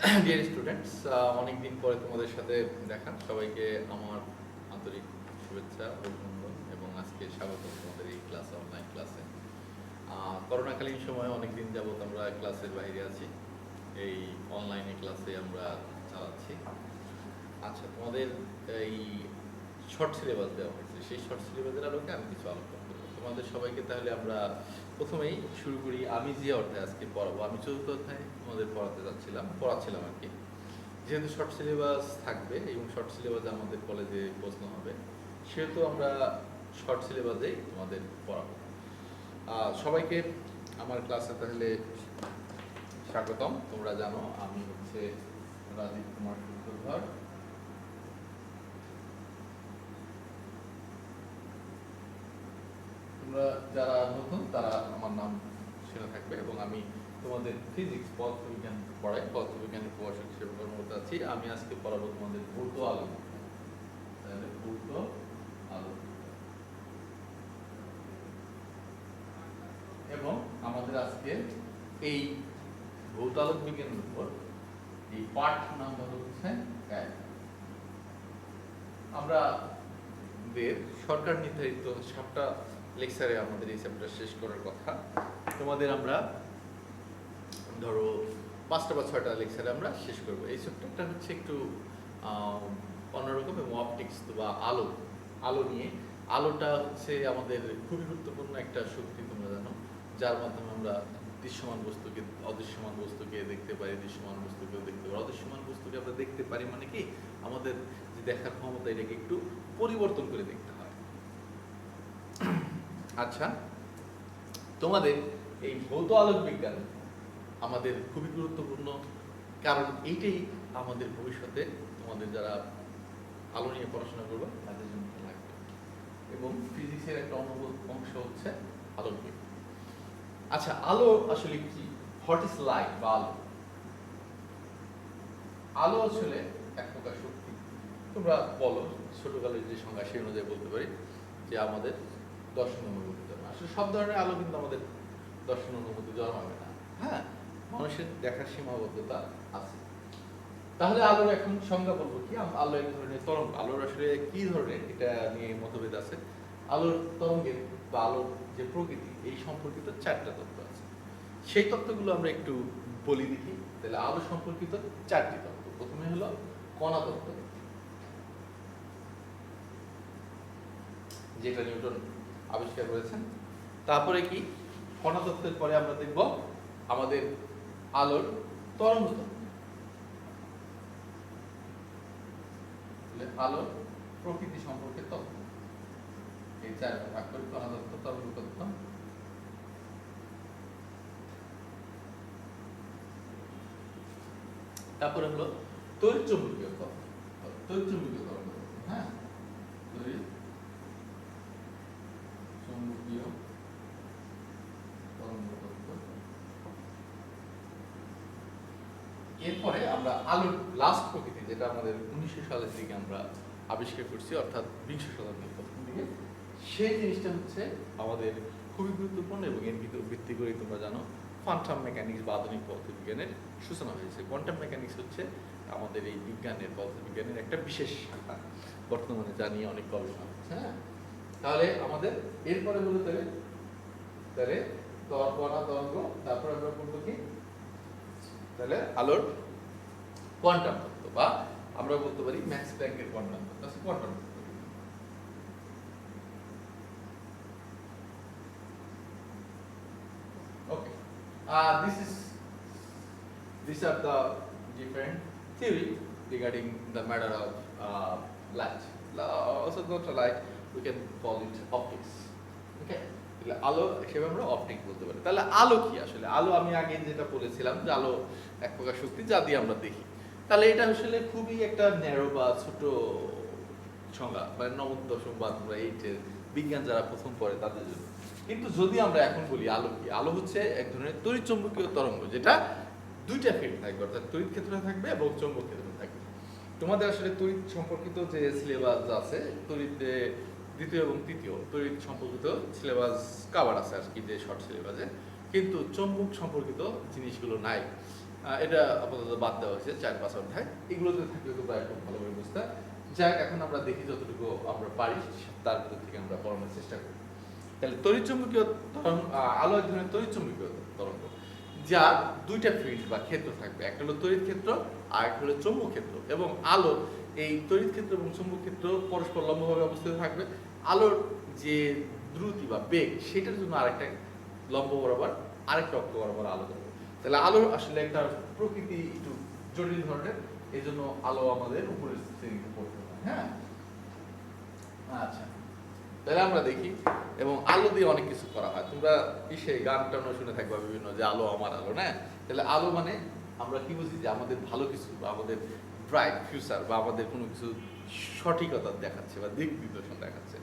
Dear students, অনেকদিন পরে তোমাদের সাথে দেখা। সবাইকে আমার আন্তরিক শুভেচ্ছা, অভিনন্দন এবং আজকে স্বাগত তোমাদের এই ক্লাসে, অনলাইন ক্লাসে। করোনাকালীন সময়ে অনেকদিন যাবত আমরা ক্লাসের বাইরে আছি, এই অনলাইনে ক্লাসে আমরা চালাচ্ছি। আচ্ছা, তোমাদের এই শর্ট সিলেবাস দেওয়া হয়েছে, সেই শর্ট সিলেবাসের আলোকে আমি কিছু আলোচনা করবো তোমাদের সবাইকে। তাহলে আমরা প্রথমেই শুরু করি। আমি যে অধ্যায় আজকে পড়াবো, আমি চতুর্থ অধ্যায় তোমাদের পড়াচ্ছিলাম আর কি। যেহেতু শর্ট সিলেবাস থাকবে এবং শর্ট সিলেবাসে আমাদের কলেজে প্রশ্ন হবে, সেহেতু আমরা শর্ট সিলেবাসেই তোমাদের পড়াবো। সবাইকে আমার ক্লাসে তাহলে স্বাগতম। তোমরা জানো আমি হচ্ছে রাজীব কুমার সূত্রধর। তোমরা যারা নতুন তারা আমার নাম শুনে থাকবে এবং আমি তোমাদের ফিজিক্স পদার্থবিজ্ঞান পড়াই, পদার্থবিজ্ঞানের প্রভাষক হিসেবে কর্মরত আছি। আমি আজকে পড়াবো তোমাদের ভৌত আলোক। তাহলে ভৌত আলোক এবং আমাদের আজকে এই ভৌত আলোক বিজ্ঞানের উপর এই পাঠ নাম্বার হচ্ছে 1। আমরা সরকার নির্ধারিত 7টা লেকচারে আমাদের এই চ্যাপ্টার শেষ করার কথা। তোমাদের আমরা ধরো 5টা বা 6টা লেকচারে আমরা শেষ করব। এই চ্যাপ্টারটা হচ্ছে একটু অন্যরকম এবং অপটিক্স বা আলো নিয়ে। আলোটা হচ্ছে আমাদের খুবই গুরুত্বপূর্ণ একটা শক্তি, তোমরা জানো, যার মাধ্যমে আমরা দৃশ্যমান বস্তুকে অদৃশ্যমান বস্তুকে দেখতে পারি, দৃশ্যমান বস্তুকেও দেখতে পারি। অদৃশ্যমান বস্তুকে আমরা দেখতে পারি মানে কি, আমাদের যে দেখার ক্ষমতা এটাকে একটু পরিবর্তন করে দেখতে হয়। আচ্ছা, তোমাদের এই ভৌত আলোক বিজ্ঞান আমাদের খুবই গুরুত্বপূর্ণ, কারণ এইটাই আমাদের ভবিষ্যতে তোমাদের যারা আলো নিয়ে পড়াশোনা করবে তাদের জন্য লাগবে। এবং ফিজিক্সের একটা অংশ হচ্ছে আলোক বিজ্ঞান। আচ্ছা, আলো আসলে কি? হোয়াট ইজ লাইট বা আলো? আলো আসলে এক প্রকার শক্তি। তোমরা বলো, ছোটকালের যে সংজ্ঞা সেই অনুযায়ী বলতে পারি যে আমাদের দর্শন অনুভূতি জন্মায়। আসলে সব ধরনের আলো কিন্তু আমাদের দর্শন অনুভূতি জন্মাবে না। হ্যাঁ, মানুষের দেখার সীমাবদ্ধতা আছে। তাহলে আলোর এখন সংজ্ঞা বলবো কি? আলো এক ধরনের তরঙ্গ। আলোর আসলে কি ধরনের এটা নিয়ে মতভেদ আছে। আলোর তরঙ্গের বা আলোর যে প্রকৃতি, এই সম্পর্কিত 4টা তত্ত্ব আছে। সেই তত্ত্বগুলো আমরা একটু বলি দেখি। তাহলে আলো সম্পর্কিত 4টি তত্ত্ব। প্রথমে হলো কণা তত্ত্ব, যেটা নিউটন আবিষ্কার করেছেন। তারপরে কি, কণা তত্ত্বের পরে আমরা দেখব আমাদের আলোর তরঙ্গ তত্ত্ব, আলোর প্রকৃতি সম্পর্কে তত্ত্ব। এই 4টা ভাগ করি: কণা তত্ত্ব, তরঙ্গ তত্ত্ব, তারপরে হলো তড়িৎ চুম্বকীয় তত্ত্ব, তড়িৎ চুম্বকীয় তরঙ্গ তত্ত্ব। হ্যাঁ, তড়িৎ চুম্বকীয় তরঙ্গ তত্ত্ব। এরপরে আমরা আলোর লাস্ট প্রকৃতি, যেটা আমাদের 1900 সালের দিকে আমরা আবিষ্কার করছি, অর্থাৎ 20 শতাব্দীর প্রথম দিকে, সেই জিনিসটা হচ্ছে আমাদের খুবই গুরুত্বপূর্ণ। এবং এর ভিত্তি করে তোমরা জানো কোয়ান্টাম মেকানিক্স বা আধুনিক পদার্থবিজ্ঞানের সূচনা হয়েছে। কোয়ান্টাম মেকানিক্স হচ্ছে আমাদের এই বিজ্ঞানের, পদার্থবিজ্ঞানের একটা বিশেষ শাখা, বর্তমানে যা নিয়ে অনেক গবেষণা হচ্ছে। হ্যাঁ, তাহলে আমাদের এরপরে হলো তাহলে কণা তরঙ্গ, তারপর আমরা বলবো কি, তাহলে আলোর কোয়ান্টাম তত্ত্ব, বা আমরা বলতে পারি ম্যাক্স প্ল্যাঙ্কের কোয়ান্টাম তত্ত্ব। আছে কোয়ান্টাম তত্ত্ব। ওকে, these are the different theory regarding the matter of light. Also not a light, we can call it optics. Okay, তাহলে আলো হিসেবে আমরা অপটিক বলতে পারি। তাহলে আলো কি আসলে? আলো আমি আগে যেটা বলেছিলাম যে আলো এক প্রকার শক্তি যা দিয়ে আমরা দেখি। তাহলে এটা আসলে খুবই একটা ন্যারো বা ছোট সংজ্ঞা, মানে নবম দশম বা তোমরা 8-এর বিজ্ঞান যারা প্রথম পড়ে তাদের জন্য। কিন্তু যদি আমরা এখন বলি আলো কি, আলো হচ্ছে এক ধরনের তড়িৎ চুম্বকীয় তরঙ্গ, যেটা দুইটা ফিল্ড থাকবে, অর্থাৎ তড়িৎ ক্ষেত্রে থাকবে এবং চৌম্বক ক্ষেত্রে থাকবে। তোমাদের আসলে তড়িৎ সম্পর্কিত যে সিলেবাস আছে, তড়িৎ দ্বিতীয় এবং তৃতীয় তড়িৎ সম্পর্কিত সিলেবাস কাভার আছে আর কি, যে শর্ট সিলেবাসে, কিন্তু চৌম্বক সম্পর্কিত জিনিসগুলো নাই। এটা আপাতত বাদ দেওয়া হয়েছে 4-5 অধ্যায়, এগুলোতে থাকলে তোমরা একটু ভালোভাবে বুঝতে। যাক, এখন আমরা দেখি যতটুকু আমরা পারি তার ভিতর থেকে আমরা পড়ানোর চেষ্টা করি। তাহলে তড়িৎচুম্বকীয় তরঙ্গ, আলো এক ধরনের তড়িৎচুম্বকীয় তরঙ্গ, যার দুইটা ফিল্ড বা ক্ষেত্র থাকবে, একটা হলো তড়িৎ ক্ষেত্র আর একটা হলো চৌম্বক ক্ষেত্র। এবং আলো এই তড়িৎ ক্ষেত্র এবং চৌম্বক ক্ষেত্র পরস্পর লম্বভাবে অবস্থিত থাকবে। আলোর যে দ্রুতি বা বেগ, সেটার জন্য আরেকটা লম্ব বরাবর আরেকটা অক্ষ বরাবর আলো যাবে। তাহলে আলোর আসলে একটা প্রকৃতি একটু জটিল ধরনের, এই জন্য আলো আমাদের উপরের শ্রেণীতে পড়তে হয়। হ্যাঁ, আচ্ছা, তাহলে আমরা দেখি। এবং আলো দিয়ে অনেক কিছু করা হয়, তোমরা কিসে গান টানো শুনে থাকবা বিভিন্ন, যে আলো আমার আলো, না? তাহলে আলো মানে আমরা কি বুঝি, যে আমাদের ভালো কিছু বা আমাদের ব্রাইট ফিউচার বা আমাদের কোনো কিছু সঠিকতা দেখাচ্ছে বা দিক নির্দেশন দেখাচ্ছে।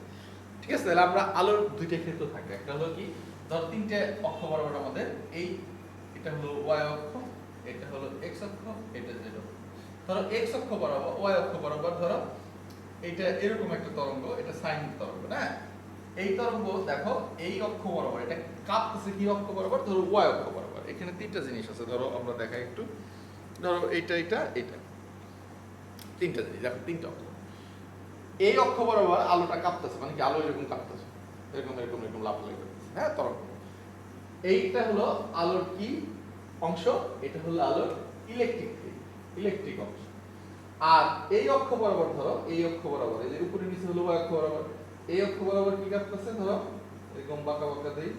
ঠিক আছে, তাহলে আমরা আলোর দুইটা ক্ষেত্র থাকে, একটা হলো কি, ধর তিনটে অক্ষ বরাবর আমাদের, এই এটা হলো ওয়াই অক্ষ, এটা হলো এক্স অক্ষ, এটা জেড অক্ষ। ধরো এক্স অক্ষ বরাবর, ওয়াই অক্ষ বরাবর ধরো এটা এরকম একটা তরঙ্গ, এটা সাইন তরঙ্গ, না? এই তরঙ্গ দেখো এই অক্ষ বরাবর এটা কাঁপতেছে, কি অক্ষ বরাবর? ধরো ওয়াই অক্ষ বরাবর। এখানে তিনটা জিনিস আছে, ধরো আমরা দেখাই একটু। ধরো এইটা এটা এটা তিনটা জিনিস, দেখো তিনটা অক্ষ। এই অক্ষ বরাবর আলোটা কাঁপতেছে, মানে কি আলো এরকম কাঁপতেছে, এরকম এরকম এরকম লাফালাফি করতেছে, হ্যাঁ, তরঙ্গ। এইটা হলো আলোর কি অংশ? এটা হলো আলোর ইলেকট্রিক ফিল্ড, ইলেকট্রিক অংশ। আর এই অক্ষ বরাবর ধরো, এই অক্ষ বরাবর, এই যে উপরে নিচে হলো ওয়াই অক্ষ বরাবর, এই অক্ষ বরাবর কি কাঁপতেছে? ধরো এরকম বাঁকা বাঁকা দেই,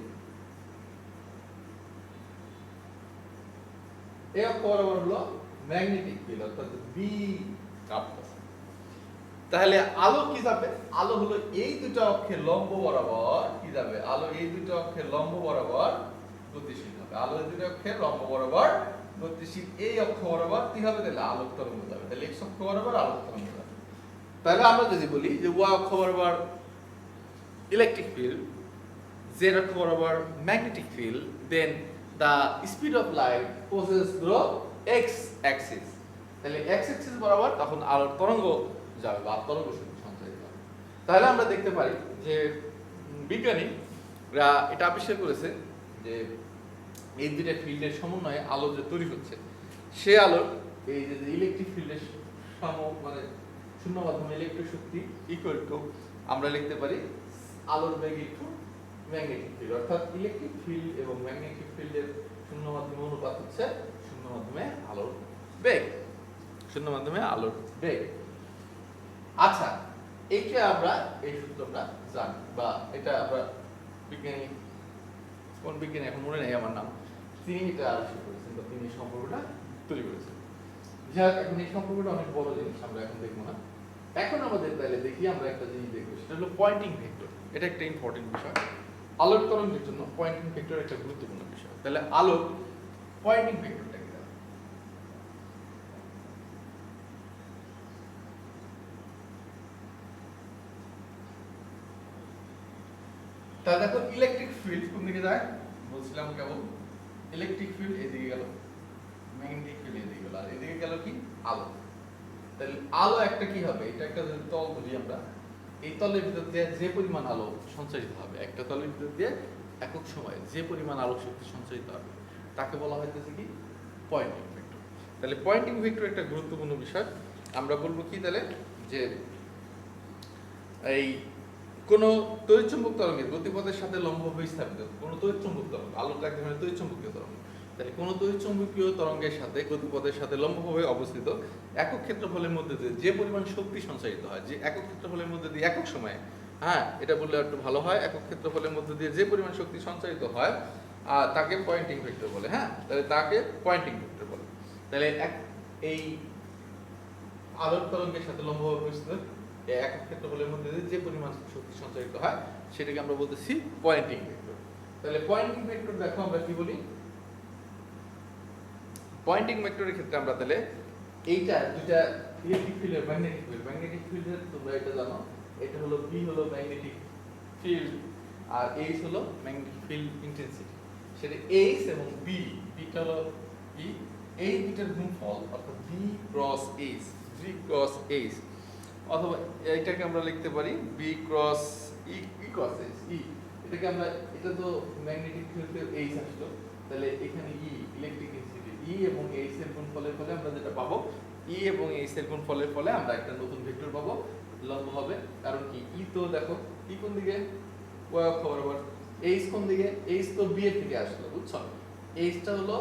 এই অক্ষ বরাবর হলো ম্যাগনেটিক ফিল্ড, অর্থাৎ বি কাঁপতেছে। তাহলে আলো কি যাবে? আলো হলো এই দুটো অক্ষের লম্ব বরাবর কি যাবে? আলো এই দুটো অক্ষের লম্ব বরাবর গতিশীল হবে। আলো এই দুটো অক্ষের লম্ব বরাবর গতিশীল, এই অক্ষ বরাবর কি হবে? তাহলে আলোক তরঙ্গ যাবে। তাহলে এক্স অক্ষ বরাবর আলোক তরঙ্গ যাবে। তাহলে আমরা যদি বলি যে ওয়াই অক্ষ বরাবর ইলেকট্রিক ফিল্ড, জেড অক্ষ বরাবর magnetic field, then the speed of light passes through x axis। তাহলে x axis বরাবর তখন আলোর তরঙ্গ যাবে বা তরঙ্গ শক্তি সঞ্চারিত হবে। তাহলে আমরা দেখতে পারি যে বিজ্ঞানীরা এটা আবিষ্কার করেছে যে এই দুইটা ফিল্ডের সমন্বয়ে আলো যে তৈরি হচ্ছে, সে আলোর এই যে ইলেকট্রিক ফিল্ডের মানে শূন্য মাধ্যমে ইলেকট্রিক শক্তি ইকুয়াল টু আমরা লিখতে পারি আলোর বেগ ইনটু ম্যাগনেটিক ফিল্ড, অর্থাৎ ইলেকট্রিক ফিল্ড এবং ম্যাগনেটিক ফিল্ডের শূন্য মাধ্যমে অনুপাত হচ্ছে শূন্য মাধ্যমে আলোর বেগ, শূন্য মাধ্যমে আলোর বেগ। আচ্ছা, এইটা আমরা এই সূত্র আমরা জানি, বা এটা আমরা বিজ্ঞানী, কোন বিজ্ঞানী এখন মনে নেই আমার নাম, তিনি এটা আবিষ্কার করেছেন বা তিনি সম্পর্কটা তৈরি করেছেন। যাক, এখন এই সম্পর্কটা অনেক বড় জিনিস, আমরা এখন দেখবো না। এখন আমাদের তাহলে দেখি, আমরা একটা জিনিস দেখবো, সেটা হলো পয়েন্টিং ভেক্টর। এটা একটা ইম্পর্টেন্ট বিষয়, আলোর তরঙ্গের জন্য পয়েন্টিং ভেক্টর একটা গুরুত্বপূর্ণ বিষয়। তাহলে আলোর পয়েন্টিং ভেক্টরটা কি? তাহলে দেখো ইলেকট্রিক ফিল্ড কোন দিকে যায় বলছিলাম, কেবল ইলেকট্রিক ফিল্ড এদিকে গেল, ম্যাগনেটিক ফিল্ড এদিকে গেল, আর এদিকে গেল কি? আলো। তাহলে আলো একটা কি হবে? এটা একটা তল ধরি আমরা, এই তলের ভিতর দিয়ে যে পরিমাণ আলো সঞ্চারিত হবে, একটা তলের ভিতর দিয়ে একক সময়ে যে পরিমাণ আলোক শক্তি সঞ্চারিত হবে, তাকে বলা হইতেছে কি? Pointing vector. তাহলে পয়েন্টিং ভেক্টর একটা গুরুত্বপূর্ণ বিষয়। আমরা বলবো কি তাহলে, যে এই কোন তড়িৎচুম্বক তরঙ্গের গতিপথের সাথে লম্বভাবে স্থাপিত কোন তড়িৎচুম্বক তরঙ্গ, আলোটা এক ধরনের তড়িৎচুম্বকীয় তরঙ্গ। তাহলে কোন তড়িৎচুম্বকীয় তরঙ্গের সাথে গতিপথের সাথে লম্বভাবে অবস্থিত একক ক্ষেত্রফলের মধ্যে দিয়ে যে পরিমাণ শক্তি সঞ্চারিত হয়, যে একক ক্ষেত্রফলের মধ্যে দিয়ে একক সময়ে, হ্যাঁ এটা বললে একটু ভালো হয়, একক ক্ষেত্রফলের মধ্যে দিয়ে যে পরিমাণ শক্তি সঞ্চারিত হয় তাকে পয়েন্টিং ভেক্টর বলে। হ্যাঁ, তাহলে তাকে পয়েন্টিং ভেক্টর বলে। তাহলে এই আলোক তরঙ্গের সাথে লম্বভাবে অবস্থিত একক ক্ষেত্রফলের মধ্যে দিয়ে যে পরিমাণ শক্তি সঞ্চারিত হয়, সেটাকে আমরা বলতেছি পয়েন্টিং ভেক্টর। তাহলে পয়েন্টিং ভেক্টর দেখো আমরা কি বলি, পয়েন্টিং ভেক্টরের ক্ষেত্রে আমরা তাহলে এইটা দুইটা ইলেকট্রিক ফিল্ড, ম্যাগনেটিক ফিল্ডের তোমরা এটা জানো, এটা হলো বি হলো ম্যাগনেটিক ফিল্ড আর এইচ হলো ম্যাগনেটিক ফিল্ড ইন্টেন্সিটি। সেটা এইচ এবং বি, বিটা হলো কি? এই দুইটার গুণফল, অর্থাৎ B cross H, B cross H, অথবা এটাকে আমরা লিখতে পারি B cross E, E cross H, E. এটাকে আমরা, এটা তো ম্যাগনেটিক ফিল্ডে এইচ আসলো, তাহলে এখানে ই ইলেকট্রিক ইলেকট্রিসিটি ই ই এবং এইচ এর গুণফলের ফলে আমরা যেটা পাবো, ই এবং এইচ এর গুণফলের ফলে আমরা একটা নতুন ভেক্টর পাবো, লম্ব হবে। কারণ কি, ই তো দেখো ই কোন দিকে, ওয়াই অক্ষ বরাবর, এইচ কোন দিকে, এইচ তো বি এর থেকে আসলো, বুঝছো? এইচটা হলো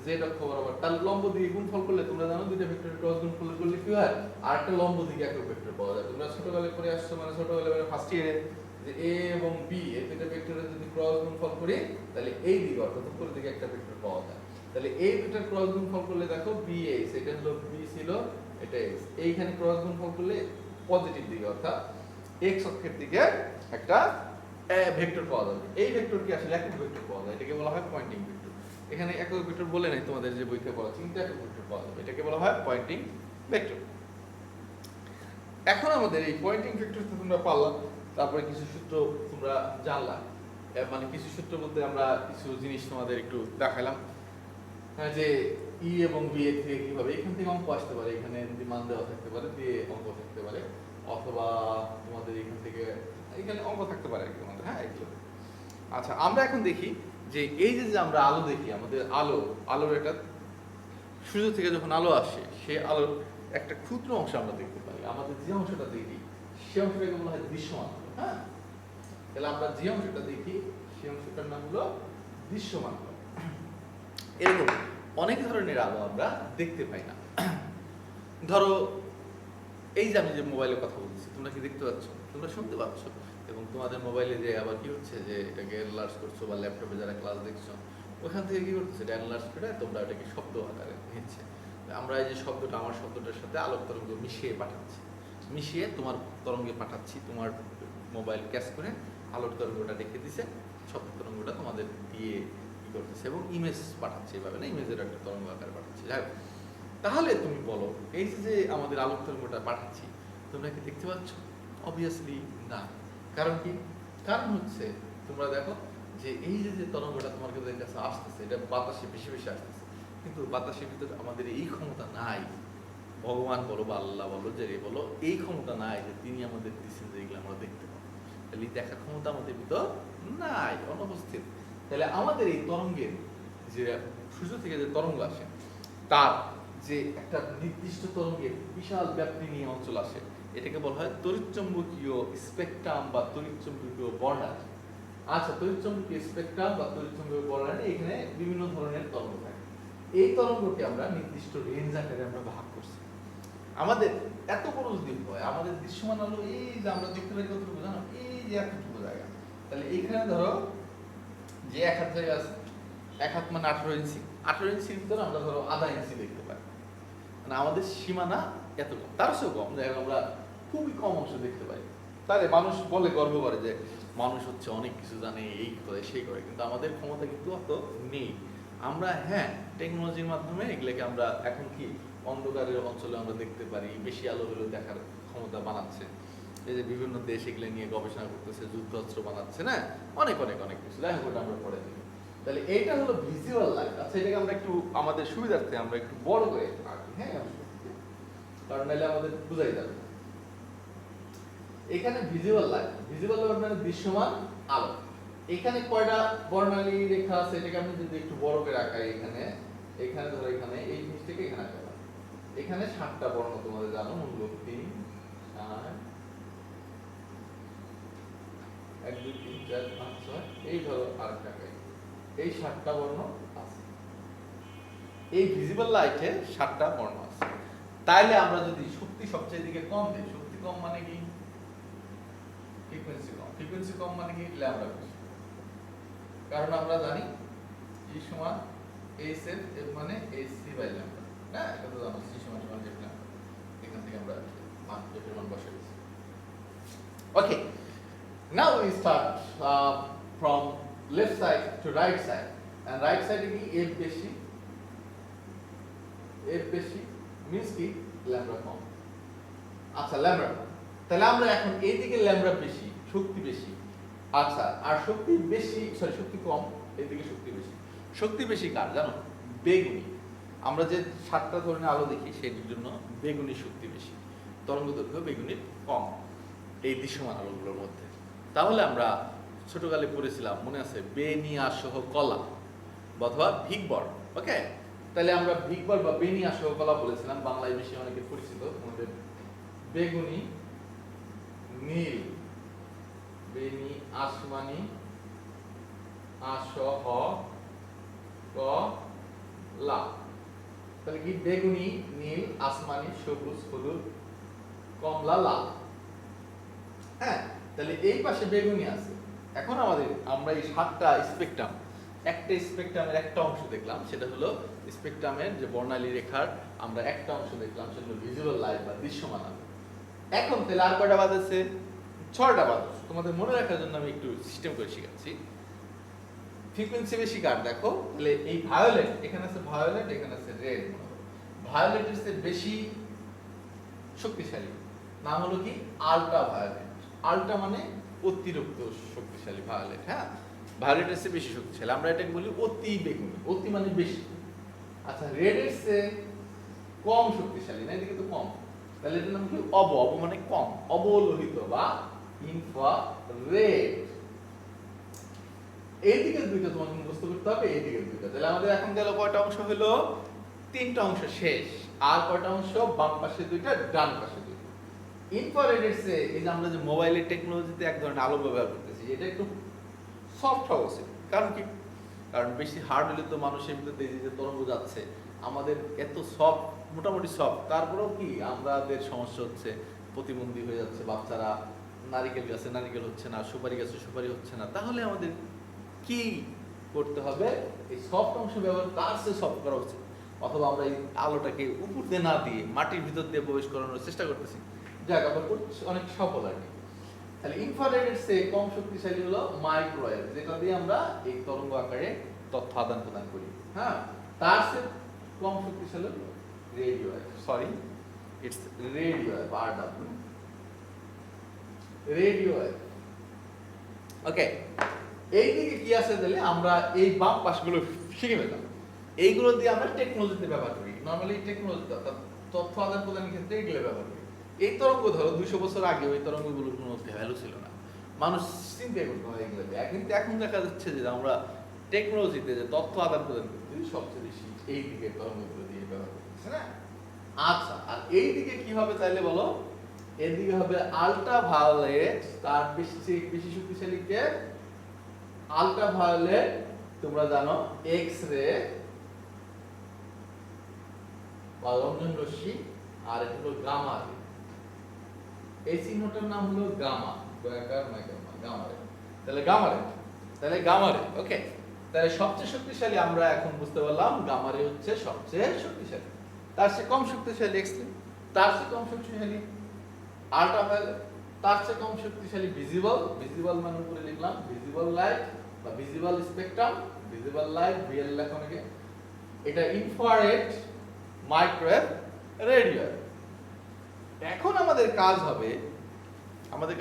জেড অক্ষ বরাবর, তার লম্ব দিকে গুণফল করলে তোমরা জানো দুইটা ভেক্টরের ক্রস গুণফল করলে কি হয়, আর একটা লম্ব দিকে একক ভেক্টর পাওয়া যায়। তোমরা ছোটবেলায় পড়ে আসছো, মানে ছোটবেলায় মানে ফার্স্ট ইয়ারে, যে এ এবং বি এই দুইটা ভেক্টরের যদি ক্রস গুণফল করি তাহলে এই দিকে অর্থাৎ উপরের দিকে একটা ভেক্টর পাওয়া যায়। তাহলে এই দুইটার ক্রস গুণফল করলে দেখো বি এইচ, এটা হলো বি ছিল, এটা এইচ, এইখানে ক্রস গুণফল করলে পজিটিভ দিকে অর্থাৎ এক্স অক্ষের দিকে একটা ভেক্টর পাওয়া যাবে। এই ভেক্টর কি আসলে একক ভেক্টর পাওয়া যায়, এটাকে বলা হয় পয়েন্টিং ভেক্টর। এখানে একক ভেক্টর বলে নাই তোমাদের যে বইতে পড়া, কিন্তু একক ভেক্টর পাওয়া যাবে, এটাকে বলা হয় পয়েন্টিং ভেক্টর। এখন আমাদের এই পয়েন্টিং ভেক্টর তোমরা পারলা, তারপরে কিছু সূত্র তোমরা জানলা, মানে কিছু সূত্র বলতে আমরা কিছু জিনিস তোমাদের একটু দেখাইলাম, যে ই এবং বি এর থেকে কিভাবে এখান থেকে অঙ্ক আসতে পারে, এখানে যদি মান দেওয়া থাকতে পারে দিয়ে অঙ্ক থাকতে পারে, অথবা তোমাদের এখান থেকে এখানে অঙ্ক থাকতে পারে তোমাদের, হ্যাঁ এগুলো। আচ্ছা, আমরা এখন দেখি যে এই যে আমরা আলো দেখি, আমাদের আলোর একটা সূর্য থেকে যখন আলো আসে, সেই আলোর একটা ক্ষুদ্র অংশ আমরা দেখতে পাই। আমাদের যে অংশটা দেখি সে অংশটাকে বলা হয় দৃশ্যমান আলো। হ্যাঁ, তাহলে আমরা যে অংশটা দেখি সেই অংশটার নাম হলো দৃশ্যমান আলো। এরকম অনেক ধরনের আলো আমরা দেখতে পাই না। ধরো এই যে আমি যে মোবাইলে কথা বলছি, তোমরা কি দেখতে পাচ্ছ, তোমরা শুনতে পাচ্ছ, এবং তোমাদের মোবাইলে যে আবার কি হচ্ছে যে এটাকে এনলার্জ করছো, বা ল্যাপটপে যারা ক্লাস দেখছো ওখান থেকে কি করতেছে, এটা এনলার্জ করে তোমরা এটাকে শব্দ আকারে নিচ্ছে। আমরা এই যে শব্দটা আমার শব্দটার সাথে আলোক তরঙ্গ মিশিয়ে পাঠাচ্ছি, মিশিয়ে তোমার তরঙ্গে পাঠাচ্ছি, তোমার মোবাইল ক্যাচ করে আলোর তরঙ্গটা রেখে দিছে, শব্দ তরঙ্গটা তোমাদের দিয়ে কি করতেছে এবং ইমেজ পাঠাচ্ছে, এভাবে না, ইমেজের একটা তরঙ্গ আকারে পাঠাচ্ছে। যাই হোক, তাহলে তুমি বলো এই যে আমাদের আলোক তরঙ্গটা পাঠাচ্ছি তোমরা কি দেখতে পাচ্ছ? অবভিয়াসলি না। কারণ কি? কারণ হচ্ছে তোমরা দেখো যে এই যে তরঙ্গটা তোমার কাছে আসতেছে, এটা বাতাসে বেশি বেশি আসতেছে, কিন্তু বাতাসের ভিতরে আমাদের এই ক্ষমতা নাই, ভগবান বলো বা আল্লাহ বলো, যে বলো, এই ক্ষমতা নাই যে তিনি আমাদের দিচ্ছেন যে এগুলো আমরা দেখতে পাবো। তাহলে দেখার ক্ষমতা আমাদের ভিতর নাই, অনুপস্থিত। তাহলে আমাদের এই তরঙ্গের যে সূর্য থেকে যে তরঙ্গ আসে, তার যে একটা নির্দিষ্ট তরঙ্গের বিশাল ব্যাপ্তি নিয়ে অঞ্চল আসে, এটাকে বলা হয় তড়িৎচুম্বকীয় স্পেকট্রাম বা তড়িৎচুম্বকীয় বর্ণালী। আচ্ছা, তড়িৎচুম্বকীয় স্পেকট্রাম বা তড়িৎচুম্বকীয় বর্ণালী, এখানে বিভিন্ন ধরনের তরঙ্গ থাকে। এই তরঙ্গকে আমরা নির্দিষ্ট রেঞ্জ আকারে আমরা ভাগ করছি। আমাদের এত বড় যদি হয়, আমাদের দৃশ্যমান আলো এই যে আমরা দেখতে পাই কতটুকু জানো, এই যে এতটুকু জায়গা, তাহলে এইখানে ধরো যে এক হাত জায়গা আছে, এক হাত মানে 18 ইঞ্চি, 18 ইঞ্চির ভিতরে আমরা ধরো আধা ইঞ্চি দেখতে পাই, মানে আমাদের সীমানা এত কম, তার চেয়েও কম জায়গা আমরা খুবই কম অংশ দেখতে পাই। তাহলে মানুষ বলে, গর্ব করে যে মানুষ হচ্ছে অনেক কিছু জানে, এই করে সেই করে, কিন্তু আমাদের ক্ষমতা কিন্তু অত নেই। আমরা হ্যাঁ টেকনোলজির মাধ্যমে এগুলোকে আমরা এখন কি অন্ধকারের অঞ্চলে আমরা দেখতে পারি, বেশি আলো হলেও দেখার ক্ষমতা বানাচ্ছে, এই যে বিভিন্ন দেশ এগুলো নিয়ে গবেষণা করতেছে, যুদ্ধাস্ত্র বানাচ্ছে, না অনেক অনেক অনেক কিছু, যাই হোক আমরা পড়ে দিই। তাহলে এইটা হলো ভিজুয়াল লাইট। আচ্ছা, এটাকে আমরা একটু আমাদের সুবিধার্থে আমরা একটু বড় করে আঁকি, হ্যাঁ, কারণ নাহলে আমাদের বুঝাই যাবে। এখানে ভিজুয়াল লাইট, ভিজুয়াল লাইট মানে দৃশ্যমান আলো। এখানে কয়টা বর্ণালী রেখা আছে, এটাকে আমি যদি একটু বড় করে আঁকাই, এখানে এখানে ধরো এখানে এই জিনিসটাকে এখানে আঁকালাম, এখানে 7টা বর্ণ তোমাদের জানো, মূলক 3 4 1 2 3 4 5 6, এই ধরো আরেকটা আঁকাই, এই 7টা বর্ণ আছে। এই ভিজিবল লাইটে 7টা বর্ণ আছে। তাইলে আমরা যদি শক্তি সবচেয়ে দিকে কম দিই, শক্তি কম মানে কি, ফ্রিকোয়েন্সি কম, ফ্রিকোয়েন্সি কম মানে কি, ল্যাম্বডা বেশি। কারণ আমরা জানি E সমান HF, F মানে HC বাই ল্যাম্বডা, হ্যাঁ এটা তো জানো, C সমান সমান F ল্যাম্বডা। এখান থেকে আমরা মান F এর মান বসাই দিচ্ছি। ওকে, now we start from left side to right side, and right side এ কি F বেশি, F বেশি means কি ল্যাম্বডা কম। আচ্ছা, ল্যাম্বডা কম, তাহলে আমরা এখন এইদিকে ল্যাম্বডা বেশি, শক্তি বেশি। আচ্ছা, আর শক্তি বেশি, সরি শক্তি কম, এইদিকে শক্তি বেশি। শক্তি বেশি কার জানো? বেগুনি। আমরা যে 7টা ধরনের আলো দেখি সেটির জন্য বেগুনি শক্তি বেশি, তরঙ্গ দৈর্ঘ্য বেগুনির কম এই দৃশ্যমান আলোগুলোর মধ্যে। তাহলে আমরা ছোটকালে পড়েছিলাম, মনে আছে, বেনিয়া সহ কলা অথবা ভিগবর। ওকে, তাহলে আমরা ভিকবল বা বেনি আসহ কলা বলেছিলাম, বাংলায় বেশি অনেকে পরিচিত আমাদের বেগুনি, নীল, বেনি আসমানি, আসহ কলা। তাহলে কি বেগুনি, নীল, আসমানি, সবুজ, হলুদ, কমলা, লাল। হ্যাঁ, তাহলে এই পাশে বেগুনি আছে। এখন আমরা এই 7টা স্পেকট্রাম, একটা স্পেকট্রামের একটা অংশ দেখলাম, সেটা হলো স্পেকট্রামের যে বর্ণালী রেখার আমরা একটা অংশ দেখলাম, সেটা হলো ভিজুয়াল লাইট বা দৃশ্যমান আলো। এখন তাহলে আর কয়টা বাদ আছে? 6টা বাদ আছে। তোমাদের মনে রাখার জন্য আমি একটু সিস্টেম করে শিখাচ্ছি। ফ্রিকোয়েন্সি বেশি কার দেখো, তাহলে এই ভায়োলেট, এখানে আছে ভায়োলেট, এখানে আছে রেড। ভায়োলেটের চেয়ে বেশি শক্তিশালী নাম হলো কি আলট্রা ভায়োলেট। আলট্রা মানে অতিরিক্ত শক্তিশালী ভায়োলেট। হ্যাঁ, ভায়োলেটের চেয়ে বেশি শক্তিশালী, আমরা এটাকে বলি অতি বেগুনি। অতি মানে বেশি। আচ্ছা, রেডের চেয়ে কম শক্তিশালী না, এদিকে তো কম, তাহলে এটার নাম কি অব। অব মানে কম, অবলোহিত বা ইনফ্রারেড। এইদিকে দুইটা তোমাকে মুখস্থ করতে হবে, এইদিকে দুইটা। তাহলে আমাদের এখন গেল কয়টা অংশ হলো? 3টা অংশ শেষ। আর কয়টা অংশ? বাম পাশে দুইটা, ডান পাশে দুইটা। ইনফ্রারেডের চেয়ে এই যে আমরা যে মোবাইলের টেকনোলজিতে এক ধরনের আলো ব্যবহার করতেছি, এটা একটু সফট হওয়া উচিত। কারণ কি? কারণ বেশি হার্ড হলে তো মানুষের ভিতরে এই যে তরঙ্গ যাচ্ছে, আমাদের এত সফট, মোটামুটি সফট, তারপরেও কি আমাদের সমস্যা হচ্ছে, প্রতিবন্ধী হয়ে যাচ্ছে বাচ্চারা, নারিকেল গাছে নারিকেল হচ্ছে না, সুপারি গাছে সুপারি হচ্ছে না। তাহলে আমাদের কি করতে হবে? এই সফট অংশ ব্যবহার তার চেয়ে সফট করা উচিত। অথবা আমরা এই আলোটাকে উপর দিয়ে না দিয়ে মাটির ভিতর দিয়ে প্রবেশ করানোর চেষ্টা করতেছি, যাক আমরা অনেক সফল আর কি। তাহলে ইনফ্রারেডের চেয়ে কম শক্তিশালী হলো মাইক্রোওয়েভ, যেটা দিয়ে আমরা এই তরঙ্গ আকারে তথ্য আদান প্রদান করি। হ্যাঁ, তার চেয়ে কম শক্তিশালী হলো radio wave. Sorry, it's radio wave, R W, radio wave. Okay, এইদিকে কি আছে? তাহলে আমরা এই বাম পাশগুলো শিখে পেলাম। এইগুলো দিয়ে আমরা টেকনোলজিতে ব্যবহার করি। নরমালি টেকনোলজি তথ্য আদান প্রদানের ক্ষেত্রে এগুলো ব্যবহার করি। এই তরঙ্গ ধরো 200 বছর আগে ওই তরঙ্গগুলোর কোনো ভ্যালু ছিল না, মানুষ চিন্তা করতে হয় এগুলো। কিন্তু এখন দেখা যাচ্ছে যে আমরা টেকনোলজিতে যে তথ্য আদান প্রদান করতে সবচেয়ে বেশি এই দিকে তরঙ্গগুলো দিয়ে ব্যবহার করতেছে না। আচ্ছা, আর এই দিকে কি হবে তাইলে বলো? এদিকে হবে আলট্রা ভায়োলেট, তার বেশি শক্তিশালী কে? আলট্রা ভায়োলেট তোমরা জানো এক্স রে বা রঞ্জন রশ্মি, আর এটা হলো গামা রে। এই চিহ্নটার নাম হলো গামা, গামা রে। তাহলে গামা রে, তাহলে গামা রে। ওকে, তাহলে সবচেয়ে শক্তিশালী আমরা এখন বুঝতে পারলাম গামা রে হচ্ছে সবচেয়ে শক্তিশালী। তার চেয়ে কম শক্তিশালী এক্স রে, তার চেয়ে কম শক্তিশালী আলট্রা ভায়োলেট, তার চেয়ে কম শক্তিশালী ভিজিবল। ভিজিবল মানে উপরে লিখলাম ভিজিবল লাইট বা visible spectrum, visible light VL লেখা অনেকে। এটা ইনফ্রারেড, মাইক্রোওয়েভ, রেডিও। এখন আমাদের কাজ হবে, আমাদের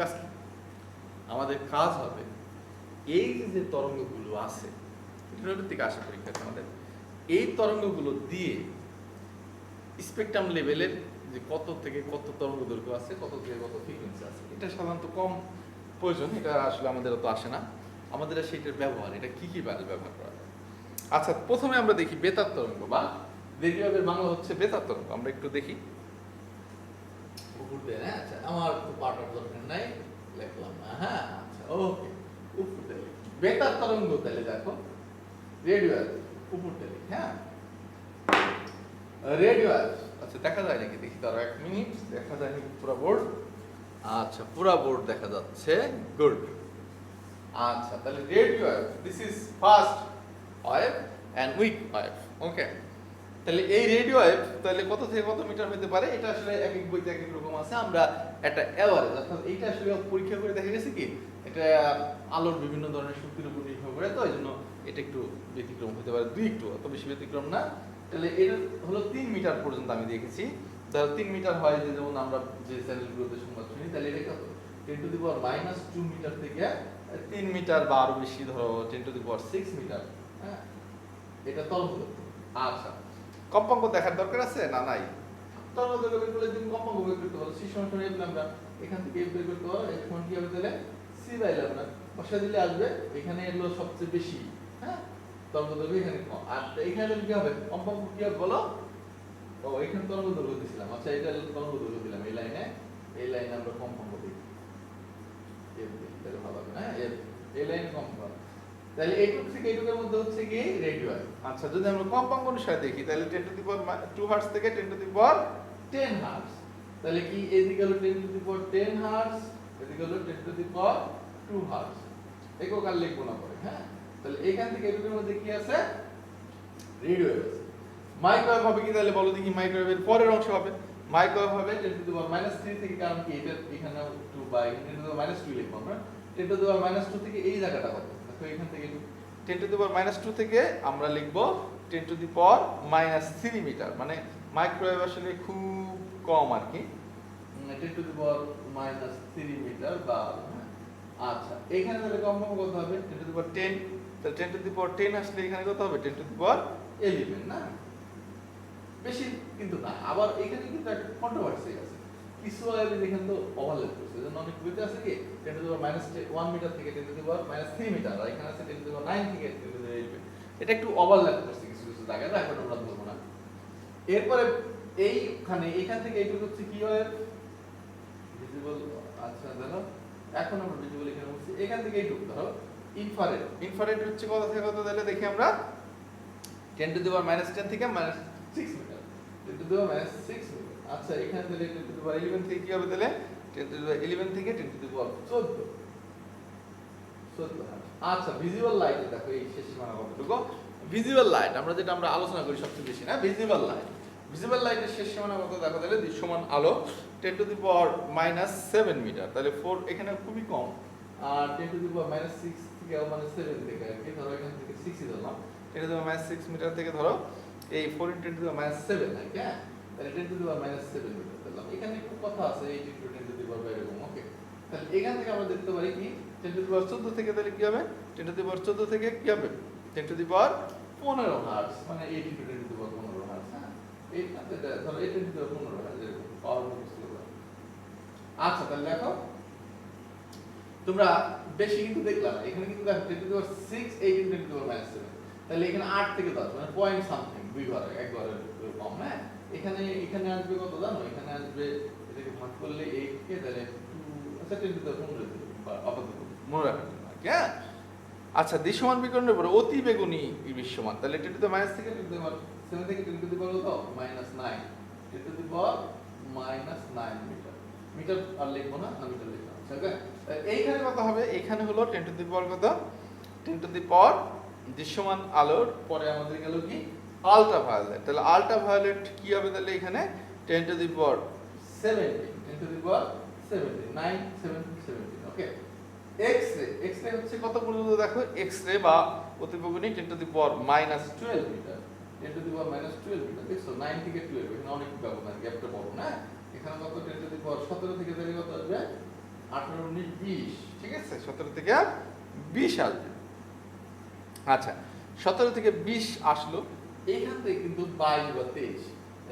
কাজ হবে এই যে তরঙ্গগুলো আছে, এটা থেকে আসা পরীক্ষা আমাদের, এই তরঙ্গগুলো দিয়ে স্পেকট্রাম লেভেলের যে কত থেকে কত তরঙ্গ দৈর্ঘ্য আছে, কত থেকে কত ফ্রিকোয়েন্সি আছে, এটা সাধারণত কম প্রয়োজন, এটা আসলে আমাদের অত আসে না। আমাদের সেটার ব্যবহার, এটা কি ব্যবহার করা যায়। আচ্ছা, প্রথমে আমরা দেখি বেতার তরঙ্গ বা রেডিওয়েভের বাংলা হচ্ছে বেতার তরঙ্গ। আমরা একটু দেখি। আচ্ছা, আমার তো পার্ট দরকার নাই, লিখলাম না। হ্যাঁ, আচ্ছা, ওকে। উপর থেকে বেতার তরঙ্গ, তাহলে দেখো রেডিওয়েভ উপর থেকে। হ্যাঁ, রেডিওয়েভ। আচ্ছা, দেখা যায় নাকি? দেখি, তার 1 মিনিট। দেখা যায় নাকি পুরো বোর্ড? আচ্ছা, পুরো বোর্ড দেখা যাচ্ছে, গুড। আচ্ছা, তাহলে radio wave, this is fast wave and weak wave. Okay, তাহলে এই রেডিও ওয়েভ তাহলে কত থেকে কত মিটার হতে পারে? এটা আসলে এক এক বইতে এক এক রকম আছে। আমরা একটা এভারেজ, অর্থাৎ এইটা আসলে পরীক্ষা করে দেখা গেছে কি এটা আলোর বিভিন্ন ধরনের শক্তির উপর নির্ভর করে, তো এই জন্য এটা একটু ব্যতিক্রম হতে পারে, একটু, অত বেশি ব্যতিক্রম না। তাহলে এটা হলো 3 মিটার পর্যন্ত আমি দেখেছি। ধরো 3 মিটার হয়, যে যেমন আমরা যে চ্যানেলগুলোতে সংবাদ শুনি, তাহলে এটা কত? 10⁻² মিটার থেকে 3 মিটার বা আরো বেশি, ধরো 10⁶ মিটার। হ্যাঁ, এটা তরঙ্গ। আচ্ছা, কম্পাঙ্ক দেখার দরকার আছে না? নাই। তরঙ্গ দৈর্ঘ্য বের করলে তুমি কম্পাঙ্ক বের করতে পারো। সি সমান আমরা এখান থেকে বের করতে পারো। এর সমান কি হবে? তাহলে c/λ বসা দিলে আসবে, এখানে এলো সবচেয়ে বেশি। হ্যাঁ, তরঙ্গ দৈর্ঘ্য এখানে কম। আর এখানে কি হবে, কম্পাঙ্ক কি হবে বলো? ও এখানে তরঙ্গ দৈর্ঘ্য দিছিলাম, আচ্ছা এটা তরঙ্গ দৈর্ঘ্য দিলাম এই লাইনে আমরা কম্পাঙ্ক দিই, তাহলে ভালো হবে না, এই লাইনে কম্পাঙ্ক। তাহলে এইটুকু থেকে এইটুকুর মধ্যে হচ্ছে কি রেডিয়াস। আচ্ছা যদি আমরা কম্পাঙ্ক অনুসারে দেখি তাহলে 10 টু দি পাওয়ার 2 হার্টজ থেকে 10 টু দি পাওয়ার 10 হার্টজ, তাহলে কি এদিকে হলো 10 টু দি পাওয়ার 10 হার্টজ, এদিকে হলো 10 টু দি পাওয়ার 2 হার্টজ। একক আর লিখবো না পরে, হ্যাঁ। তাহলে এখান থেকে এটুকুর মধ্যে কি আছে, রেডিয়াস আছে। মাইক্রোওয়েভ হবে কি তাহলে বলো দেখি, মাইক্রোওয়েভের পরের অংশ হবে মাইক্রোওয়েভ হবে 10 টু দি পাওয়ার -3 থেকে, কারণ কি এটা এখানে 2 বাই 10 টু দি পাওয়ার -2 লিখবো আমরা। 10 টু দি পাওয়ার -2 থেকে এই জায়গাটা কত, দেখো এখান থেকে 10 টু দি পাওয়ার -2 থেকে আমরা লিখব 10 টু দি পাওয়ার -3 মিটার, মানে মাইক্রোওয়েভ আসলে খুব কম আর কি, 10 টু দি পাওয়ার -3 মিটার বা, আচ্ছা এখানে তাহলে কম্পাঙ্ক কত হবে 10 টু দি পাওয়ার 10, তাহলে 10 টু দি পাওয়ার 10 আসলে এখানে কত হবে 10 টু দি পাওয়ার 11 না, বেশি কিন্তু না। আবার এখানে কিন্তু একটা কন্ট্রোভার্সি আছে, কিছু আইবি দেখেন তো ওভারল্যাপ করছে, যেন অনেক বইতে আছে কি 10 টু দি পাওয়ার -1 মিটার থেকে 10 টু দি পাওয়ার -3 মিটার, আর এখানে আছে 10 টু দি পাওয়ার 9 থেকে 10 টু দি পাওয়ার 11, এটা একটু ওভারল্যাপ করছে কিছু কিছু জায়গায়, এখন আমরা বলবো না। এরপরে এইখানে এখান থেকে এইটুকু হচ্ছে কি হয় ভিজিবল, আচ্ছা দেখো এখন আমরা ভিজিবল এখানে বলছি, এখান থেকে এইটুকু ধরো ইনফ্রারেড, ইনফ্রারেড হচ্ছে কত থেকে কত, তাহলে দেখি আমরা 10 টু দি পাওয়ার -10 থেকে -6 metre, 10 to the power -6 metre. আচ্ছা এখানে তাহলে 10 টু দি পাওয়ার 11 থেকে কি হবে, তাহলে 10 টু দি পাওয়ার 11 থেকে 10 টু দি পাওয়ার 14। আচ্ছা ভিজিবল লাইট দেখো এই শেষ সীমানা কতটুকু, ভিজিবল লাইট আমরা যেটা আমরা আলোচনা করি সবচেয়ে বেশি না, ভিজিবল লাইট, ভিজিবল লাইটের শেষ সীমানা কত দেখো, তাহলে দৃশ্যমান আলো 10 টু দি পাওয়ার -7 মিটার, তাহলে 4 এখানে খুবই কম, আর 10 টু দি পাওয়ার -6 থেকে মানে 7 থেকে আর কি, ধরো এখান থেকে 6 ই ধরলাম, 10 টু দি পাওয়ার -6 মিটার থেকে ধরো এই 4 * 10 টু দি পাওয়ার -7 নাকি, হ্যাঁ, তাহলে 10 টু দি পাওয়ার -7 মিটার দিলাম। এখানে একটু কথা আছে 8 * 10 টু দি পাওয়ার এরকম, ওকে। তাহলে এখান থেকে আমরা দেখতে পারি কি 10 টু দি পাওয়ার 14 থেকে তাহলে কি হবে, 10 টু দি পাওয়ার 14 থেকে কি হবে 10 টু দি পাওয়ার 15 হার্টজ, মানে 8 * 10 টু দি পাওয়ার 15 হার্টজ, হ্যাঁ, এইটা ধরো 8 * 10 টু দি পাওয়ার 15 হার্টজ এরকম পাওয়ার মুখস্থ করবে। আচ্ছা তাহলে দেখো তোমরা বেশি কিন্তু দেখলা না, এখানে কিন্তু দেখো 10 to the power 6 8 * 10 to the পাওয়ার -7, তাহলে এখানে 8 থেকে 10 মানে পয়েন্ট সামথিং, দুই ঘরে এক ঘরের কম, হ্যাঁ। এখানে আসবে কত জানো, এখানে আসবে এটাকে ভাগ করলে 8 কে তাহলে 2, আচ্ছা 10 টু দি পাওয়ার 15 আপাতত মনে রাখার জন্য, হ্যাঁ। আচ্ছা দৃশ্যমান বিকিরণের উপর অতি বেগুনি দৃশ্যমান, তাহলে 10 টু দি পাওয়ার থেকে 10 টু দি পাওয়ার 7 থেকে 10 টু দি পাওয়ার কত -9, 10 to the power -9 meter, meter আর লিখবো না, আমি মিটার লিখলাম, ওকে। এইখানে কত হবে, এখানে হলো 10 টু দি পাওয়ার কত 10 টু দি পাওয়ার দৃশ্যমান আলোর পরে আমাদের গেল কি আল্ট্রাভায়োলেট, তাহলে আল্ট্রাভায়োলেট কি হবে, তাহলে এখানে 10 to the power 17, 10 to the power 17, 9 7 17, okay. X-ray, x-ray হচ্ছে কত পর্যন্ত দেখো, এক্স-রে বা অতিবেগুনি 10 to the power -12 metre, 10 to the power -12 metre, দেখছো 9 থেকে 12 এখানে অনেক ব্যবধান, গ্যাপটা বড় না, এখানে কত 10 টু দি পাওয়ার 17 থেকে তাহলে কত আসবে 18 19 20, ঠিক আছে 17 থেকে 20 আসবে। আচ্ছা 17 থেকে 20 আসলো, এইখান থেকে কিন্তু 22 বা 23,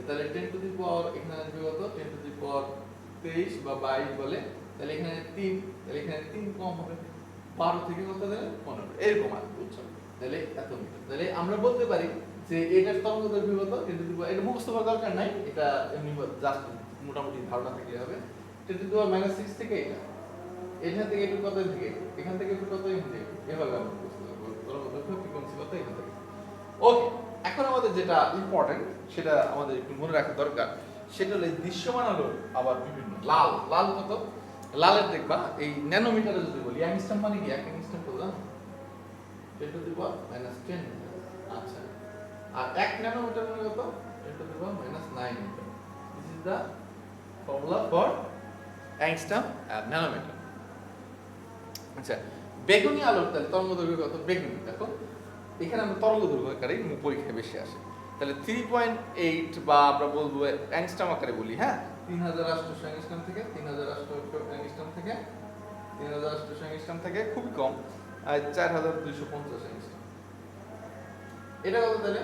তাহলে 10 টু দি পাওয়ার এখানে আসবে কত 10 টু দি পাওয়ার 23 বা 22 বলে, তাহলে এখানে 3, তাহলে এখানে 3 কম হবে, 12 থেকে কত দেবে 15 এরকম আসবে, বুঝছো, তাহলে এত মিটার। তাহলে আমরা বলতে পারি যে এটার তরঙ্গ দৈর্ঘ্য কত 10 টু দি পাওয়ার, এটা মুখস্থ করার দরকার নাই, এটা এমনি জাস্ট মোটামুটি ধারণা থেকে হবে, 10 টু দি পাওয়ার -6 থেকে এটা, এখান থেকে একটু কত থেকে, এখান থেকে একটু কত, এখান থেকে এভাবে আমরা মুখস্থ করব তরঙ্গ দৈর্ঘ্য ফ্রিকোয়েন্সি কত এখান থেকে, ওকে। এখন আমাদের যেটা ইম্পর্টেন্ট সেটা আমাদের একটু মনে রাখা দরকার, সেটা হলো দৃশ্যমান আলোর আবার বিভিন্ন লাল, লাল কত, লালের দেখবা এই ন্যানোমিটারে যদি বলি অ্যাংস্ট্রম মানে কি, এক অ্যাংস্ট্রম কত জানো 10 টু দি পাওয়ার -10, আচ্ছা, আর 1 ন্যানোমিটার মানে কত 10 to the power -9 metre, this is the formula for angstrom আর ন্যানোমিটার। আচ্ছা বেগুনি আলোর তাহলে তরঙ্গ দৈর্ঘ্য কত, বেগুনি দেখো এখানে আমরা তরঙ্গ দৈর্ঘ্য আকারে পরীক্ষায় বেশি আসে, তাহলে 3.8 বা আমরা বলবো অ্যাংস্ট্রম আকারে বলি, হ্যাঁ 3800 অ্যাংস্ট্রম থেকে 3800 অ্যাংস্ট্রম থেকে 3800 অ্যাংস্ট্রম থেকে খুবই কম, আর 4250 অ্যাংস্ট্রম, এটা কত তাহলে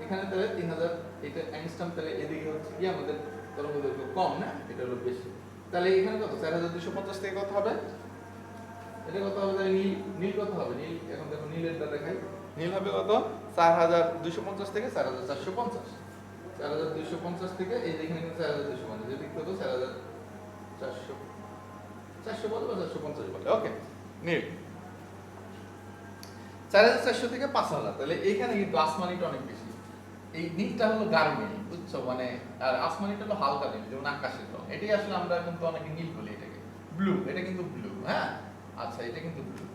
এখানে তাহলে 3000, এটা অ্যাংস্ট্রম, তাহলে এদিকে হচ্ছে কি আমাদের তরঙ্গ দৈর্ঘ্য কম না, এটা হলো বেশি, তাহলে এখানে কত 4250 থেকে কত হবে, এটা কত হবে, তাহলে নীল, নীল কত হবে, নীল এখন দেখো নীলেরটা দেখাই, নীল হবে কত 4250 থেকে 4450, 4250 থেকে এই যে এখানে কিন্তু 4250, এদিক কত 4400, 400 বলে বা 450 বলে, ওকে। নীল 4400 থেকে 5000, তাহলে এখানে কিন্তু আসমানিটা অনেক বেশি। এই নীলটা হলো গাঢ় নীল, বুঝছো, মানে আর আসমানিটা হলো হালকা নীল, যেমন আকাশের রং। এটাই আসলে আমরা কিন্তু অনেকে নীল বলি এটাকে, ব্লু, এটা কিন্তু ব্লু, হ্যাঁ। আচ্ছা, এটা কিন্তু ব্লু।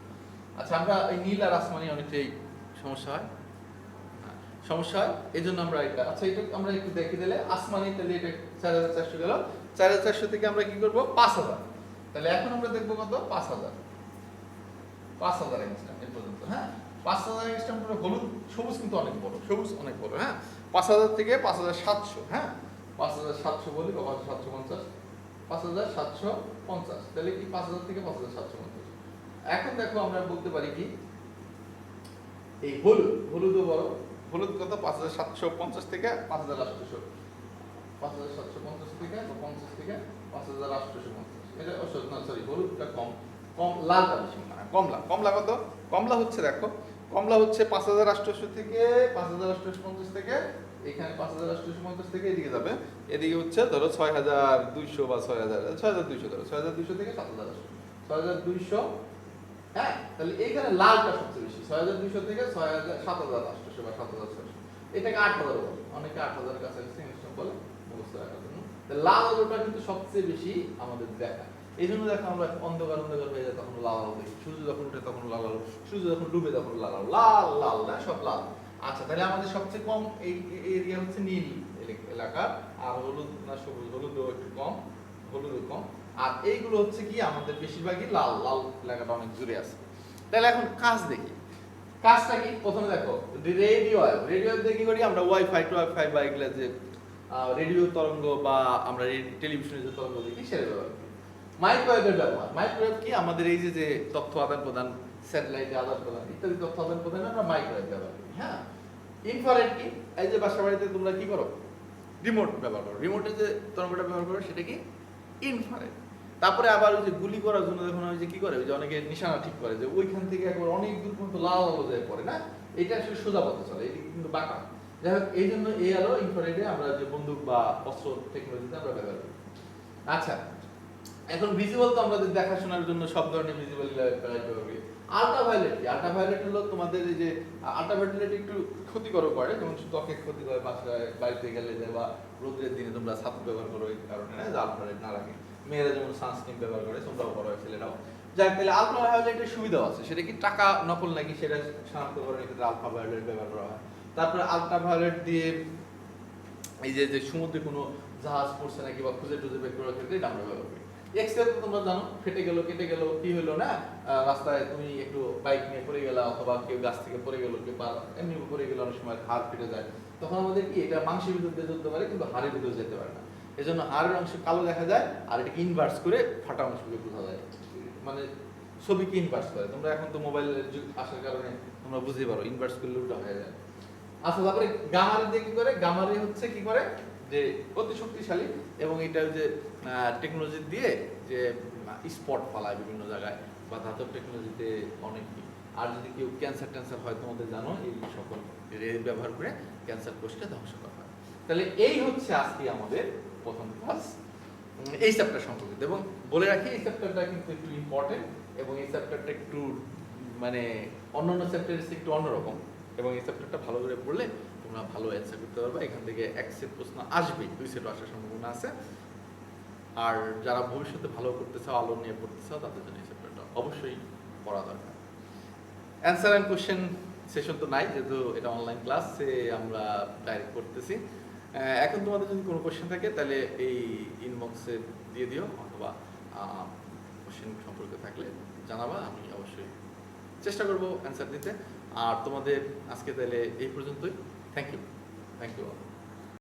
আচ্ছা, আমরা এই নীল আর আসমানি অনেকটাই সমস্যা হয়, সমস্যা হয়, এই জন্য আমরা এটা, আচ্ছা এটা আমরা একটু দেখে দিলে আসমানি, তাহলে এটা 4400 গেল। 4400 থেকে আমরা কি করব 5000, তাহলে এখন আমরা দেখবো কত 5000, 5000 অ্যাংস্ট্রম এই পর্যন্ত, হ্যাঁ। 5000 অ্যাংস্ট্রম পুরো হলুদ, সবুজ কিন্তু অনেক বড়, সবুজ অনেক বড়, হ্যাঁ। 5000 থেকে 5700, হ্যাঁ, 5700 বলি বা 5750, 5750, তাহলে কি 5000 থেকে 5750। এখন দেখো আমরা বলতে পারি কি এই হলুদও বড়, হলুদ কত 5750 থেকে 5800, 5750 থেকে 50 থেকে 5850, এটা না সরি, হলুদটা কম, লালটা বেশি, কমলা কত, কমলা হচ্ছে দেখো, কমলা হচ্ছে 5800 থেকে 5850 থেকে এখানে 5850 থেকে এদিকে যাবে, এদিকে হচ্ছে ধরো 6200 বা 6200 ধরো 6200 থেকে 7800, 6200, হ্যাঁ। তাহলে এইখানে লালটা সবচেয়ে বেশি, 6200 থেকে 7800 বা 7600, এটাকে 8000 বলে, অনেকে 8000 কাছে সিস্টেম বলে মুখস্থ রাখার জন্য। লাল আলোটা কিন্তু সবচেয়ে বেশি আমাদের দেখা, এই জন্য দেখো আমরা অন্ধকার হয়ে যায় তখন লাল আলো দেখি, সূর্য যখন উঠে তখন লাল আলো, সূর্য যখন ডুবে তখন লাল আলো, লাল লাল না সব লাল। আচ্ছা, তাহলে আমাদের সবচেয়ে কম এই এরিয়া হচ্ছে নীল এলাকা, আর হলুদ না সবুজ, হলুদও একটু কম, হলুদও কম, আর এইগুলো হচ্ছে কি আমাদের বেশিরভাগই লাল, লাল এলাকাটা অনেক জুড়ে আছে। তাহলে এখন কাজ দেখি, কাজটা কি, প্রথমে দেখো রেডিও দিয়ে কি করি আমরা, ওয়াইফাই বা এগুলা যে রেডিও তরঙ্গ বা আমরা টেলিভিশনের যে তরঙ্গ দেখি সেটা ব্যবহার করি। মাইক্রোওয়েভের ব্যবহার, মাইক্রোওয়েভ কি আমাদের এই যে তথ্য আদান প্রদান, স্যাটেলাইটে আদান প্রদান ইত্যাদি তথ্য আদান প্রদানে আমরা মাইক্রোওয়েভ ব্যবহার করি, হ্যাঁ। ইনফ্রারেড কি, এই যে বাসা বাড়িতে তোমরা কি করো, রিমোট ব্যবহার করো, রিমোটে যে তরঙ্গটা ব্যবহার করো সেটা কি ইনফ্রারেড। তারপরে আবার ওই যে গুলি করার জন্য যখন ওই যে কি করে, ওই যে অনেকে নিশানা ঠিক করে যে ওইখান থেকে একবার অনেক দূর পর্যন্ত লাল আলো যায় পড়ে না, এটা আসলে সোজা পথে চলে, এটা কিন্তু বাঁকা। যাই হোক, এই জন্য এই আলো ইনফ্রারেডে আমরা যে বন্দুক বা অস্ত্র টেকনোলজিতে আমরা ব্যবহার করি। আচ্ছা, এখন ভিজিবল তো আমাদের দেখাশোনার জন্য সব ধরনের ভিজিবল লাইট ব্যবহার করি। আল্ট্রাভায়োলেট কি, আল্ট্রাভায়োলেট হলো তোমাদের এই যে আল্ট্রাভায়োলেট একটু ক্ষতিকর করে, যেমন ত্বকের ক্ষতি করে, বাসায় বাড়িতে গেলে বা রোদের দিনে তোমরা ছাত্র ব্যবহার করো, এই কারণে না যে আল্ট্রাভায়োলেট না লাগে। মেয়েরা যেমন সানস্ক্রিন ব্যবহার করে, তোমরাও করো, ছেলেরাও। যাক, তাহলে আল্ট্রাভায়োলেটের সুবিধাও আছে, সেটা কি টাকা নকল নাকি সেটা শনাক্তকরণের ক্ষেত্রে আল্ট্রাভায়োলেট ব্যবহার করা হয়। তারপরে আল্ট্রাভায়োলেট দিয়ে এই যে সমুদ্রে কোনো জাহাজ পড়ছে নাকি বা খুঁজে টুজে বের করার ক্ষেত্রে এটা আমরা ব্যবহার করি। এক্সরে তো তোমরা জানো, ফেটে গেল, কেটে গেল, কি হলো না, রাস্তায় তুমি একটু বাইক নিয়ে পড়ে গেলা, অথবা কেউ গাছ থেকে পড়ে গেল, কেউ এমনি পড়ে গেল, অনেক সময় হাড় ফেটে যায়, তখন আমাদের কি এটা মাংসের ভিতর দিয়ে যেতে পারে কিন্তু হাড়ের ভিতরে যেতে পারে না, এই জন্য হাড়ের অংশ কালো দেখা যায়, আর এটাকে ইনভার্স করে ফাটা অংশকে বোঝা যায়, মানে ছবিকে ইনভার্স করে। তোমরা এখন তো মোবাইলের যুগ আসার কারণে তোমরা বুঝতে পারো, ইনভার্স করলে উল্টা হয়ে যায়। আচ্ছা, তারপরে গামারি দিয়ে কি করে, গামারি হচ্ছে কি করে যে অতি শক্তিশালী, এবং এটা যে টেকনোলজি দিয়ে যে স্পট ফালায় বিভিন্ন জায়গায়, বা ধাতব টেকনোলজিতে অনেক। আর যদি কেউ ক্যান্সার হয়, তোমাদের জানো এই সকল ব্যবহার করে ক্যান্সার কোষকে ধ্বংস করা হয়। তাহলে এই হচ্ছে আজকে আমাদের প্রথম ক্লাস এই চ্যাপ্টার সম্পর্কিত, এবং বলে রাখি এই চ্যাপ্টারটা কিন্তু একটু ইম্পর্টেন্ট, এবং এই চ্যাপ্টারটা একটু মানে অন্যান্য চ্যাপ্টারের চেয়ে একটু অন্যরকম, এবং এই চ্যাপ্টারটা ভালো করে পড়লে তোমরা ভালো অ্যান্সার করতে পারবে। এখান থেকে এক সেট প্রশ্ন আসবেই, 2 সেট আসার সম্ভাবনা আছে। আর যারা ভবিষ্যতে ভালো করতে চাও, আলো নিয়ে পড়তে চাও, তাদের জন্য এই চ্যাপ্টারটা অবশ্যই পড়া দরকার। অ্যান্সার অ্যান্ড কোশ্চেন সেশন তো নাই, যেহেতু এটা অনলাইন ক্লাসে আমরা ডাইরেক্ট করতেছি। এখন তোমাদের যদি কোনো কোশ্চেন থাকে তাহলে এই ইনবক্সে দিয়ে দিও, অথবা কোশ্চেন সম্পর্কে থাকলে জানাবা, আমি অবশ্যই চেষ্টা করবো অ্যান্সার দিতে। আর তোমাদের আজকে তাহলে এই পর্যন্তই। Thank you.